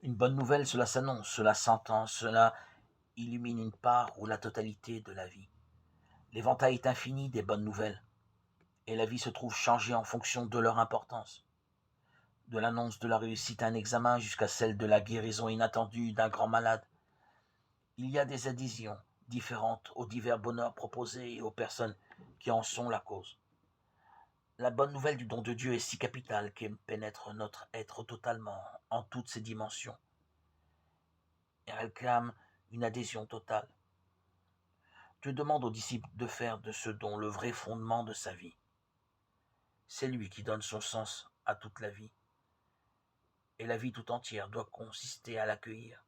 Une bonne nouvelle, cela s'annonce, cela s'entend, cela illumine une part ou la totalité de la vie. L'éventail est infini des bonnes nouvelles, et la vie se trouve changée en fonction de leur importance. De l'annonce de la réussite à un examen jusqu'à celle de la guérison inattendue d'un grand malade. Il y a des adhésions différentes aux divers bonheurs proposés et aux personnes qui en sont la cause. La bonne nouvelle du don de Dieu est si capitale qu'elle pénètre notre être totalement, en toutes ses dimensions, et elle clame une adhésion totale. Dieu demande aux disciples de faire de ce don le vrai fondement de sa vie. C'est lui qui donne son sens à toute la vie, et la vie tout entière doit consister à l'accueillir.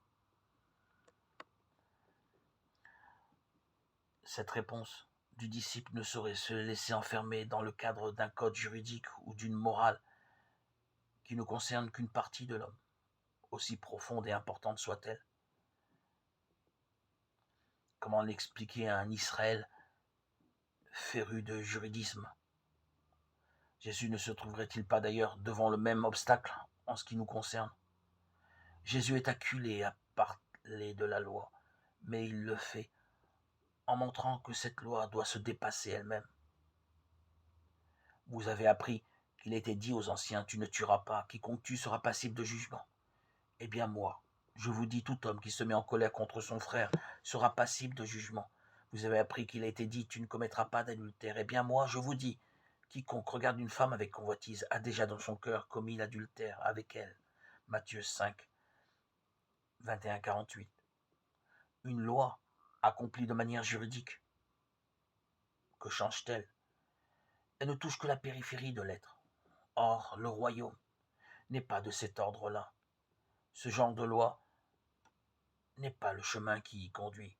Cette réponse du disciple ne saurait se laisser enfermer dans le cadre d'un code juridique ou d'une morale qui ne concerne qu'une partie de l'homme, aussi profonde et importante soit-elle. Comment l'expliquer à un Israël féru de juridisme? Jésus ne se trouverait-il pas d'ailleurs devant le même obstacle en ce qui nous concerne? Jésus est acculé à parler de la loi, mais il le fait en montrant que cette loi doit se dépasser elle-même. Vous avez appris qu'il était dit aux anciens, tu ne tueras pas, quiconque tue sera passible de jugement. Eh bien moi, je vous dis, tout homme qui se met en colère contre son frère sera passible de jugement. Vous avez appris qu'il a été dit, tu ne commettras pas d'adultère. Eh bien moi, je vous dis, quiconque regarde une femme avec convoitise a déjà dans son cœur commis l'adultère avec elle. Matthieu 5, 21-48. Une loi accomplie de manière juridique, que change-t-elle? Elle ne touche que la périphérie de l'être. Or, le royaume n'est pas de cet ordre-là. Ce genre de loi n'est pas le chemin qui y conduit.